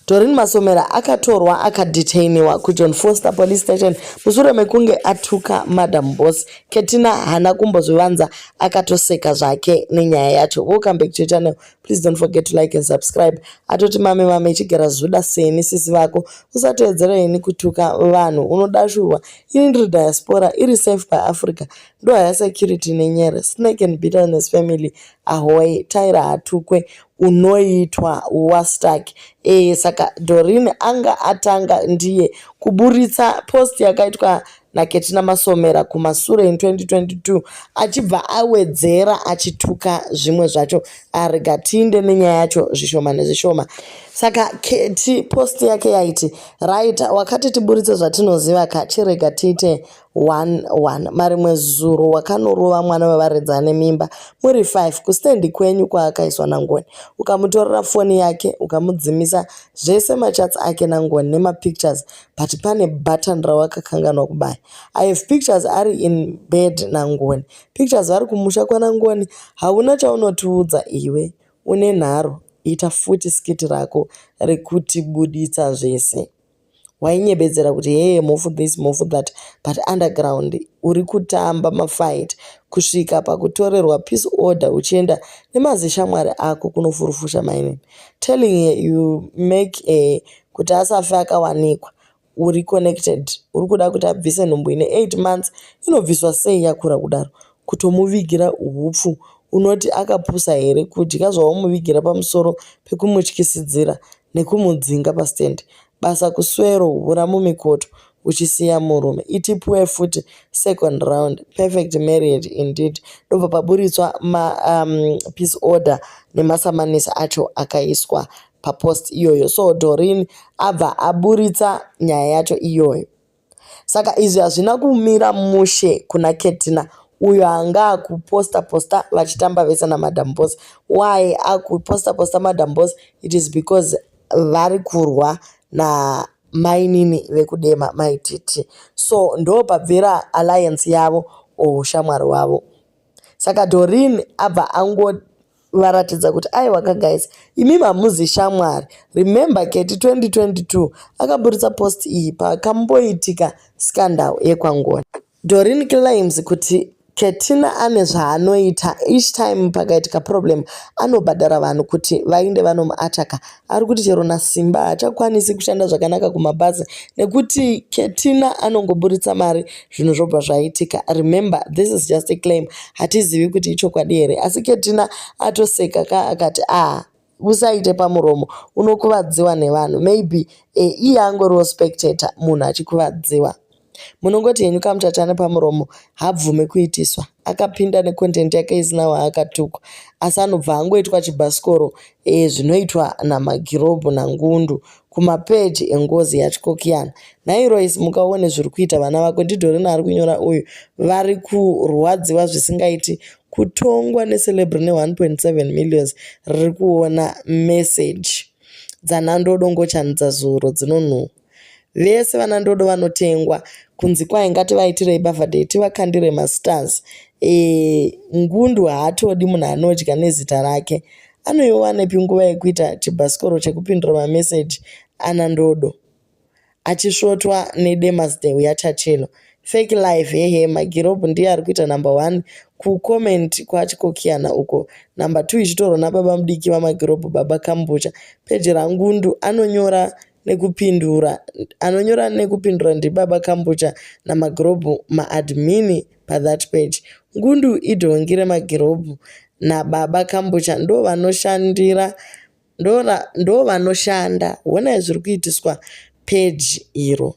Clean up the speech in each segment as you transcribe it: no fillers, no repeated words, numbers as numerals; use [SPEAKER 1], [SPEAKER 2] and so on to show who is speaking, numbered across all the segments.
[SPEAKER 1] Doreen Masomera akatorwa akadetainiwa kuJohn Foster Police Station mushure mekunge atuka Madam Boss. Ketina hana kumbozvivanza akatoseka zvake nenyaya yacho. Welcome back to your channel. Please don't forget to like and subscribe. Atoti mame ichigara zvuda seni sisi vako usatedzera ini kutuka vanhu unodashurwa. Ini ndiri diaspora iri safe by Africa. Ndo haya security nenyere. Snake and bitterness family ahoy taira hatukwe unoitwa wastak. Saka Doreen anga atanga ndiye kuburitsa post yakaitwa naKetina Masomera kumashure in 2022 achibva awedzera achituka zvimwe zvacho arega tinde nenyaya yacho zvishoma nezvishoma. Saka Keti post yake yaiti right wakati tiburitse zvatinoziva kachirega tiite 1-1 marimwe zuro wakanorova mwana wevaredzane mimba muri 5 kustendi kwenyu kwaakaiswa naNgoni ukamutorera foni yake ukamudzimisa zvese machats ake naNgoni nemapictures but pane button rawakakanganwa kubaya. I have pictures ari in bed naNgoni, pictures vari kumusha kwaNgoni. Hauna chaunotiudza iwe une nharo, ita futi skiti rako rekuti buditsa zvese. Wainyebedzera kuti hey move this move that but underground uri kutamba mafight kusvika pakutorerwa peace order uchienda nemazishamwari ako kunofurufusha mainini telling you make kuti asafe akawanikwa uri connected uri kuda kuti abvise nhumbu ine 8 months inobviswa sei yakura kudaro kutomuvigira hupfu unoti akapusa here kudya zvaumuvigira pamusoro pekumutyisidzira nekumudzinga pastand basa kuswero hura mumikoto uchisiya murume itipuwe futi second round perfect marriage indeed. Ndobva paburitswa peace order nemasamanisa acho akaiswa papost iyoyo. So Doreen abva aburitsa nyaya yacho iyoyo. Saka izvi hazvina kumira mushe kuna Ketina uyo anga akuposta vachitamba vese naMadam Boss. Why akuposta Madam Boss? It is because vari kurwa na mainini vekudema maititi. So ndo pabvira alliance yavo ushamwari wavo. Saka Doreen abva angovaratidza kuti aiwa guys imi mamuzi shamwari. Remember Keti 2022 akaburitsa post iyi pakamboitika scandal yekwaNgoni. Doreen claims kuti Ketina ane zvaanoita each time pakaitika problem anobhadhara vanhu kuti vainde vanomuataka. Ari kuti chero nasimba haachakwanisi kushanda zvakanaka kumabhazi nekuti Ketina anongoburitsa mari zvinhu zvobva zvaitika. Remember this is just a claim. Hatizivi kuti ichokwadi here asi Ketina atoseka akati usaite pamuromo unokuvadziwa nevanhu. Maybe iye angoriwo spectator munhu achikuvadziwa. Munongoti henyu kamutatane pamuromo habvume kuitiswa. Akapinda necontent yake isina waakatukwa asi anobva angoitwa chibhasikoro zvinoitwa namagirobhu nangundu kumapeji engozi yachikokiyana. Nairoisi mukaone zviri kuita vana vako ndiDoreen ari kunyora uyu vari kurwadziwa zvisingaiti kutongwa necelebri ne1.7 million riri kuona message dzanandodo ngochanidza zuro dzinonhuhwa. Vese vanandodo vanotengwa kunzi kwai ngativaitirei birthday tivakandire mastars. Ngundu haatodi munhu anodya nezita rake. Anoiwanepi nguva yekuita chibhasikoro chekupindura mameseji anandodo achisvotwa neDemas Day yaChachelo. Fake life hehe magirobhu ndiye ari kuita number 1 kucomment kwachikokiyana uko. Number 2 ichitorwa nababa mudiki vamagirobhu baba Kambucha. Peji rangundu anonyora nekupindura ndibaba Kambucha namagirobhu maadmini pathat page. Ngundu idhongi remagirobhu nababa Kambucha ndo vanoshanda honai zviri kuitiswa peji iro.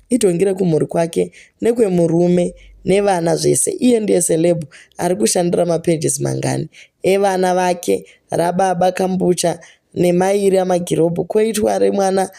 [SPEAKER 1] Idhongi rekumhuri kwake nekwemurume nevana zvese. Iye ndiye celeb ari kushandira mapages mangani evana vake rababa Kambucha nemairi amagirobhu koitwa remwana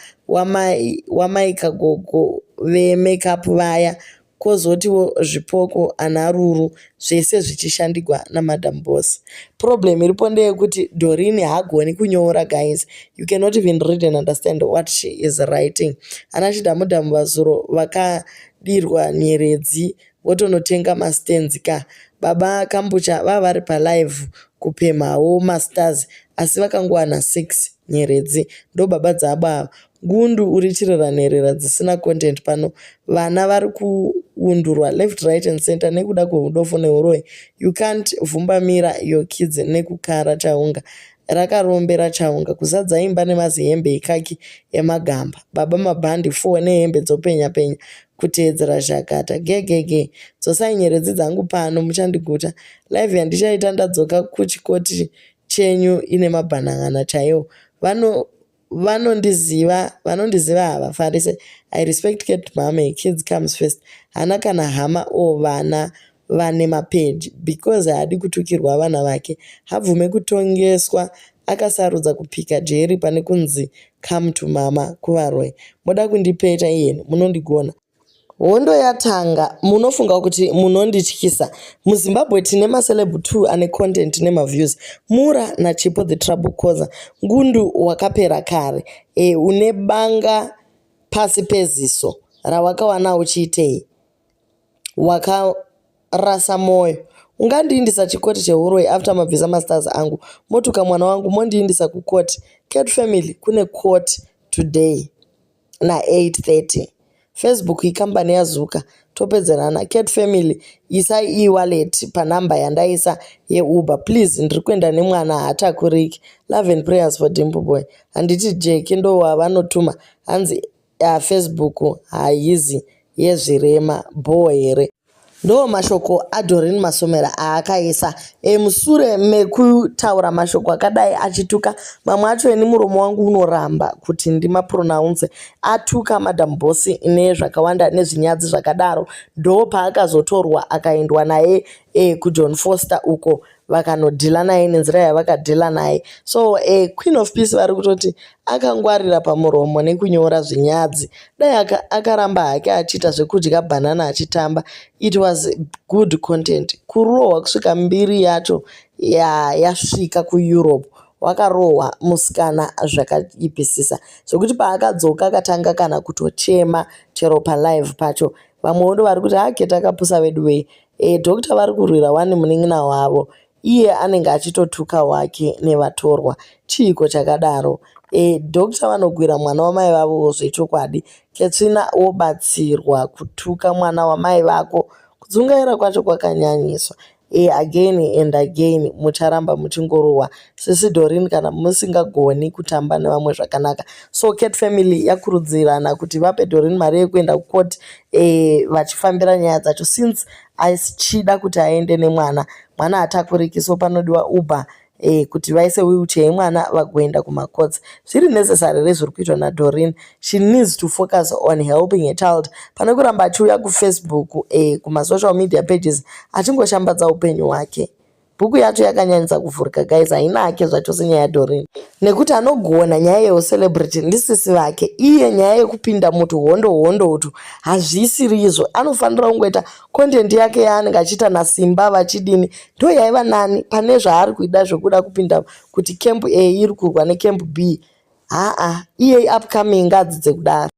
[SPEAKER 1] wamaika gogo vemakeup vaya kozotiwo zvipoko anaruru zvese zvichishandigwa naMadam Boss. Problem iripo ndeyekuti Doreen hagoni kunyora guys. You cannot even read and understand what she is writing. Anachidhamudhamu vazuro vakadirwa nyeredzi wotonotenga mastenzi ka. Baba Kambucha vava vari palive kupemhawo masters asi vakangowana 6 nyeredzi. Ndo baba dzavo ava. Gundu uri chirera nherera dzisina content pano. Vana vari kuundurwa left right and center nekuda kweudofo neuroyi. You can't vhumbamira your kids nekukara chaunga. Rakarombera chaunga kuzadza imba nemazihembe ekaki emagamba. Baba mabhandi 4 nehembe dzopenya penya kuteedzera zvakata gegege. Dzosai nyeredzi dzangu pano muchandiguta. Live yandichaita ndadzoka kuchikoti chenyu ine mabhanang'ana chaiwo. Vanondiziva havafarise. I respect Kate Mame. Kids comes first. Hana kana hama o vana vane mapeji because haadi kutukirwa vana vake. Habvume kutongeswa akasarudza kupika jeri pane kunzi come to mama kuvaroi. Moda kundipeta iyeni munondigona. Hondo yatanga munofunga kuti munondityisa. MuZimbabwe tine maceleb 2 ane content nemaviews. Mura naChipo the trouble causer. Ngundu wakapera kare. Une banga pasi peziso rawakawana uchiitei. Wakarasa moyo. Ungandiindisa chikoti cheuroi after mabvisa masters angu. Motuka mwana wangu mondiindisa kukoti. Cat family kune court today na 8:30. Facebook ikambani yazuka topedzerana. Cat family isai e-wallet panamba yandaisa yeUber please. Ndiri kuenda nemwana hatakuriki. Love and prayers for Dimple Boy. Handiti Jake ndo wavanotuma hanzi Facebook haizi yezvirema boy here. Ndo mashoko aDoreen Masomera aakaisa musure mekutaura mashoko akadai achituka. Mamwe acho eni muromo wangu unoramba kuti ndimapronounce. Atuka Madam Boss nezvakawanda nezvinyadzi zvakadaro. Ndo paakazotorwa akaendwa naye kuJohn Foster uko vakanodhila naye nenzira yavakadhila naye. So Queen of Peace vari kutoti akangwarira pamuromo nekunyora zvinyadzi. Dai akaramba hake achiita zvekudya banana achitamba. It was good content. Kurohwa kusvika mbiri yacho yasvika kuEurope. Wakarohwa musikana zvakaipisisa zvokuti paakadzoka akatanga kana kutochema chero palive pacho. Vamwe ndo vari kuti haketa akapusa wedu wei. Dr. vari kurwira wani munin'ina wavo. Iye anenge achitotuka wake nevatorwa. Chiiko chakadaro. Dr. vanogwira mwana wamai vavo zvechokwadi. Katsvina obatsirwa kutuka mwana wamai vako. Kudzungaira kwacho kwakanyanyiswa. Again and again mucharamba muchingorohwa. Sisi Doreen kana musingagoni kutamba nevamwe zvakanaka. So Cat family yakurudzirana kuti vape Doreen mari yekuenda kukoti vachifambira nyaya dzacho since achida kuti aende nemwana. Mwana hatakuriki so panodiwa Uber kuti vaise wheelchair yemwana vagoenda kumacourts. Zviri necessary rezviri kuitwa naDoreen. She needs to focus on helping a child. Pane kuramba achiuya kuFacebook kumasocial media pages achingoshambadza upenyu hwake. Bhuku yacho yakanyanyisa kuvhurika guys. Haina hake zvacho senyaya yaDoreen. Nekuti anogona nyaya yeuselebrity ndisisi vake. Iye nyaya yekupinda mutu hondo utu hazvisiri izvo. Anofanira kungoita content yake yaanenge achiita naSimba vachidini. Ndo yaiva nani pane zvaari kuida zvokuda kupinda kuti camp A iri kurwa necamp B. Iye upcoming ngadzidze kudaro.